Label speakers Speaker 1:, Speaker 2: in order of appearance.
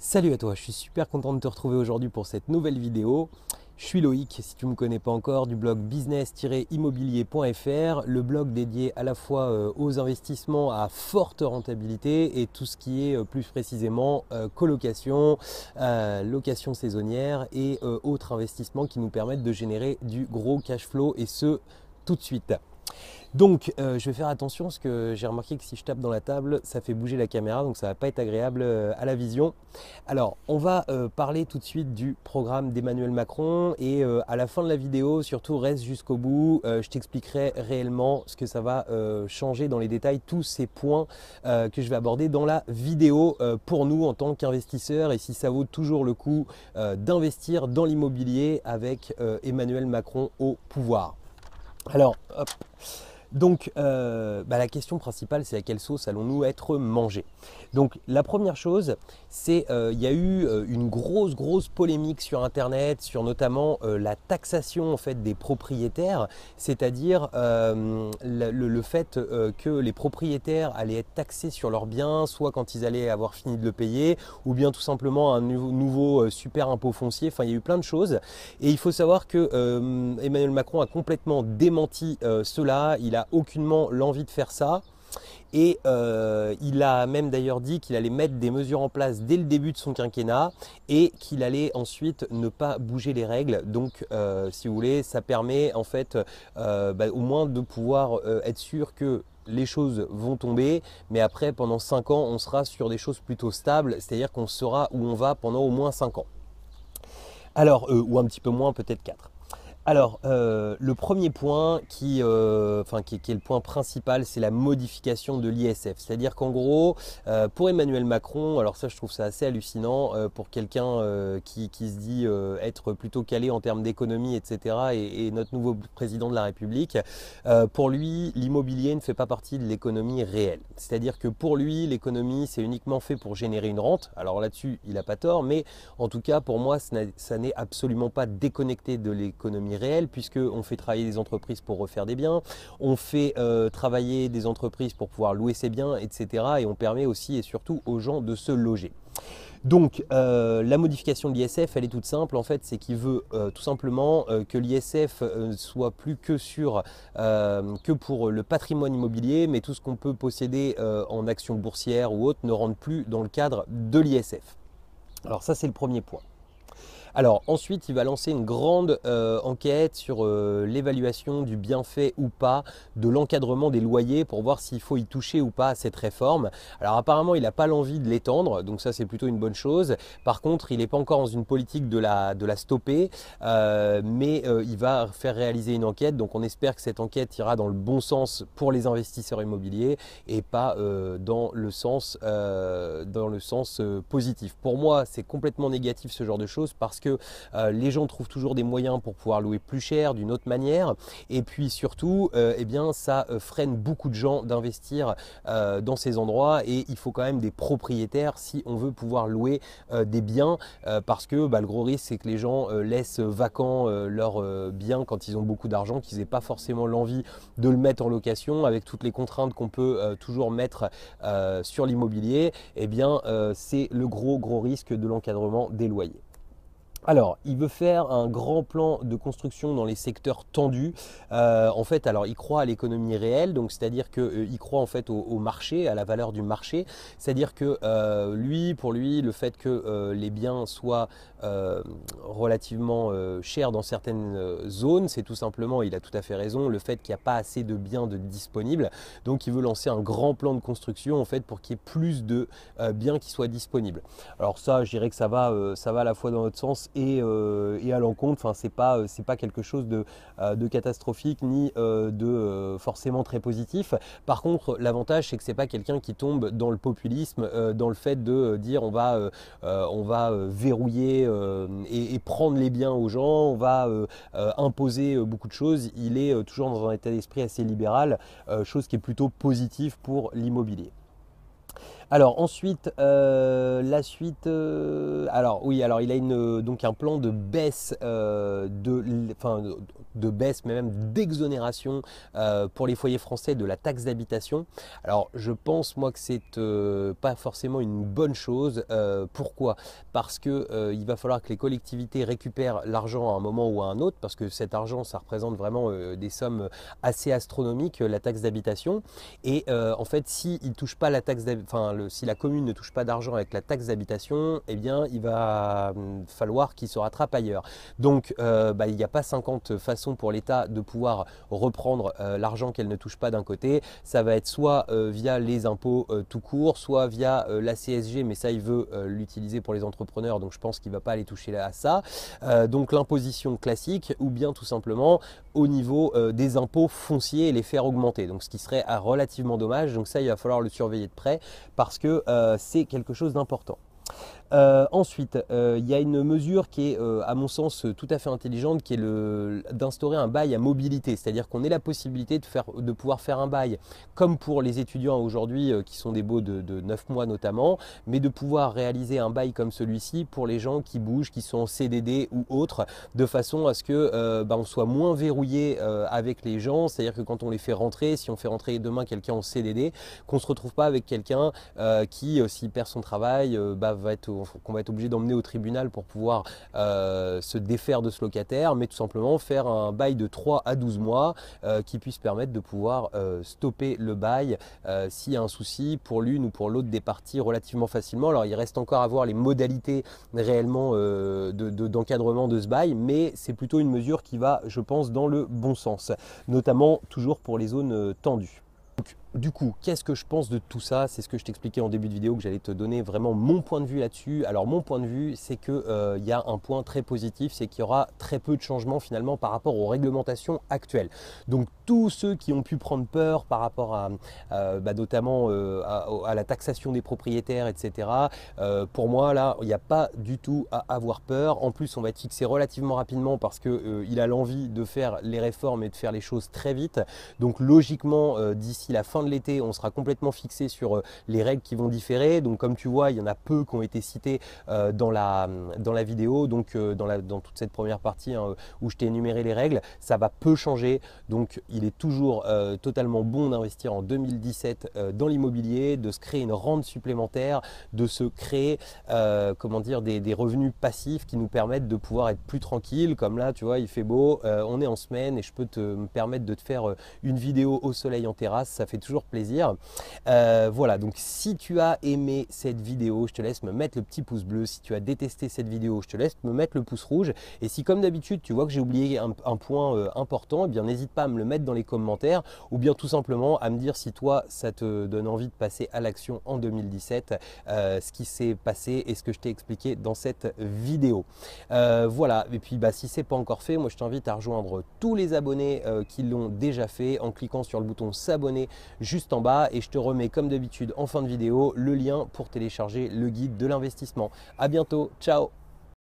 Speaker 1: Salut à toi, je suis super content de te retrouver aujourd'hui pour cette nouvelle vidéo. Je suis Loïc, si tu ne me connais pas encore, du blog business-immobilier.fr, le blog dédié à la fois aux investissements à forte rentabilité et tout ce qui est plus précisément colocation, location saisonnière et autres investissements qui nous permettent de générer du gros cash flow et ce tout de suite. Donc je vais faire attention parce que j'ai remarqué que si je tape dans la table, ça fait bouger la caméra, donc ça ne va pas être agréable à la vision. Alors on va parler tout de suite du programme d'Emmanuel Macron et à la fin de la vidéo, surtout reste jusqu'au bout, je t'expliquerai réellement ce que ça va changer dans les détails, tous ces points que je vais aborder dans la vidéo pour nous en tant qu'investisseurs et si ça vaut toujours le coup d'investir dans l'immobilier avec Emmanuel Macron au pouvoir. Alors, hop. Donc, la question principale, c'est à quelle sauce allons-nous être mangés? Donc, la première chose, c'est il y a eu une grosse polémique sur Internet sur notamment la taxation en fait des propriétaires, c'est-à-dire le fait que les propriétaires allaient être taxés sur leurs biens, soit quand ils allaient avoir fini de le payer, ou bien tout simplement un nouveau super impôt foncier. Enfin, il y a eu plein de choses. Et il faut savoir que Emmanuel Macron a complètement démenti cela. Il a aucunement l'envie de faire ça. Et il a même d'ailleurs dit qu'il allait mettre des mesures en place dès le début de son quinquennat et qu'il allait ensuite ne pas bouger les règles. Donc si vous voulez, ça permet en fait au moins de pouvoir être sûr que les choses vont tomber, mais après pendant 5 ans, on sera sur des choses plutôt stables, c'est-à-dire qu'on saura où on va pendant au moins 5 ans. Alors, ou un petit peu moins, peut-être 4. Alors, le premier point qui est le point principal, c'est la modification de l'ISF. C'est-à-dire qu'en gros, pour Emmanuel Macron, alors ça je trouve ça assez hallucinant, pour quelqu'un qui se dit être plutôt calé en termes d'économie, etc., et notre nouveau président de la République, pour lui, l'immobilier ne fait pas partie de l'économie réelle. C'est-à-dire que pour lui, l'économie, c'est uniquement fait pour générer une rente. Alors là-dessus, il n'a pas tort, mais en tout cas, pour moi, ça n'est absolument pas déconnecté de l'économie réelle puisqu'on fait travailler des entreprises pour refaire des biens, on fait travailler des entreprises pour pouvoir louer ses biens, etc. Et on permet aussi et surtout aux gens de se loger. Donc la modification de l'ISF, elle est toute simple en fait, c'est qu'il veut tout simplement que l'ISF soit plus que pour le patrimoine immobilier, mais tout ce qu'on peut posséder en actions boursières ou autres ne rentre plus dans le cadre de l'ISF. Alors ça c'est le premier point. Alors ensuite, il va lancer une grande enquête sur l'évaluation du bienfait ou pas de l'encadrement des loyers pour voir s'il faut y toucher ou pas à cette réforme. Alors apparemment, il n'a pas l'envie de l'étendre, donc ça c'est plutôt une bonne chose. Par contre, il n'est pas encore dans une politique de la stopper, mais il va faire réaliser une enquête. Donc on espère que cette enquête ira dans le bon sens pour les investisseurs immobiliers et pas dans le sens positif. Pour moi, c'est complètement négatif ce genre de choses parce que les gens trouvent toujours des moyens pour pouvoir louer plus cher d'une autre manière et puis surtout eh bien, ça freine beaucoup de gens d'investir dans ces endroits et il faut quand même des propriétaires si on veut pouvoir louer des biens parce que le gros risque c'est que les gens laissent vacants leurs biens quand ils ont beaucoup d'argent, qu'ils n'aient pas forcément l'envie de le mettre en location avec toutes les contraintes qu'on peut toujours mettre sur l'immobilier. Eh bien c'est le gros risque de l'encadrement des loyers. Alors, il veut faire un grand plan de construction dans les secteurs tendus. En fait, alors il croit à l'économie réelle, donc c'est-à-dire qu'il croit en fait au marché, à la valeur du marché. C'est-à-dire que pour lui, le fait que les biens soient relativement chers dans certaines zones, c'est tout simplement, il a tout à fait raison, le fait qu'il n'y a pas assez de biens disponibles. Donc, il veut lancer un grand plan de construction en fait pour qu'il y ait plus de biens qui soient disponibles. Alors ça, je dirais que ça va à la fois dans notre sens et à l'encontre. Enfin, c'est pas quelque chose de catastrophique ni de forcément très positif. Par contre, l'avantage c'est que c'est pas quelqu'un qui tombe dans le populisme, dans le fait de dire on va verrouiller et prendre les biens aux gens, on va imposer beaucoup de choses. Il est toujours dans un état d'esprit assez libéral, chose qui est plutôt positive pour l'immobilier. Alors ensuite, la suite, alors oui, alors il a donc un plan de baisse, enfin, de baisse, mais même d'exonération pour les foyers français de la taxe d'habitation. Alors je pense moi que c'est pas forcément une bonne chose. Pourquoi? Parce que il va falloir que les collectivités récupèrent l'argent à un moment ou à un autre, parce que cet argent, ça représente vraiment des sommes assez astronomiques, la taxe d'habitation. Et en fait, si il touche pas la taxe, enfin, si la commune ne touche pas d'argent avec la taxe d'habitation, eh bien, il va falloir qu'il se rattrape ailleurs. Donc, il n'y a pas 50 façons pour l'État de pouvoir reprendre l'argent qu'elle ne touche pas d'un côté. Ça va être soit via les impôts tout court, soit via la CSG, mais ça, il veut l'utiliser pour les entrepreneurs, donc je pense qu'il ne va pas aller toucher à ça. Donc, l'imposition classique, ou bien tout simplement au niveau des impôts fonciers et les faire augmenter. Donc, ce qui serait relativement dommage. Donc, ça, il va falloir le surveiller de près parce que c'est quelque chose d'important. Ensuite, il y a une mesure qui est, à mon sens, tout à fait intelligente, qui est d'instaurer un bail à mobilité. C'est-à-dire qu'on ait la possibilité de pouvoir faire un bail, comme pour les étudiants aujourd'hui, qui sont des baux de 9 mois notamment, mais de pouvoir réaliser un bail comme celui-ci pour les gens qui bougent, qui sont en CDD ou autres, de façon à ce que on soit moins verrouillé avec les gens. C'est-à-dire que quand on les fait rentrer, si on fait rentrer demain quelqu'un en CDD, qu'on ne se retrouve pas avec quelqu'un qui, s'il perd son travail, qu'on va être obligé d'emmener au tribunal pour pouvoir se défaire de ce locataire, mais tout simplement faire un bail de 3 à 12 mois qui puisse permettre de pouvoir stopper le bail s'il y a un souci pour l'une ou pour l'autre des parties relativement facilement. Alors il reste encore à voir les modalités réellement d'encadrement de ce bail, mais c'est plutôt une mesure qui va, je pense, dans le bon sens, notamment toujours pour les zones tendues. Du coup, qu'est-ce que je pense de tout ça? C'est ce que je t'expliquais en début de vidéo, que j'allais te donner vraiment mon point de vue là-dessus. Alors mon point de vue, c'est qu'il y a un point très positif, c'est qu'il y aura très peu de changements finalement par rapport aux réglementations actuelles. Donc tous ceux qui ont pu prendre peur par rapport à notamment à la taxation des propriétaires, etc. Pour moi là, il n'y a pas du tout à avoir peur. En plus, on va être fixé relativement rapidement parce qu'il a l'envie de faire les réformes et de faire les choses très vite. Donc logiquement, d'ici la fin de l'été, on sera complètement fixé sur les règles qui vont différer. Donc comme tu vois, il y en a peu qui ont été cités dans la vidéo, donc dans toute cette première partie où je t'ai énuméré les règles. Ça va peu changer, donc il est toujours totalement bon d'investir en 2017 dans l'immobilier, de se créer une rente supplémentaire, de se créer comment dire, des revenus passifs qui nous permettent de pouvoir être plus tranquille. Comme là, tu vois, il fait beau, on est en semaine et je peux me permettre de te faire une vidéo au soleil en terrasse, ça fait toujours plaisir. Voilà, donc si tu as aimé cette vidéo, je te laisse me mettre le petit pouce bleu. Si tu as détesté cette vidéo, je te laisse me mettre le pouce rouge. Et si comme d'habitude, tu vois que j'ai oublié un point important, eh bien n'hésite pas à me le mettre dans les commentaires ou bien tout simplement à me dire si toi, ça te donne envie de passer à l'action en 2017, ce qui s'est passé et ce que je t'ai expliqué dans cette vidéo. Voilà, et puis si ce n'est pas encore fait, moi je t'invite à rejoindre tous les abonnés qui l'ont déjà fait en cliquant sur le bouton s'abonner juste en bas et je te remets comme d'habitude en fin de vidéo le lien pour télécharger le guide de l'investissement. À bientôt, ciao!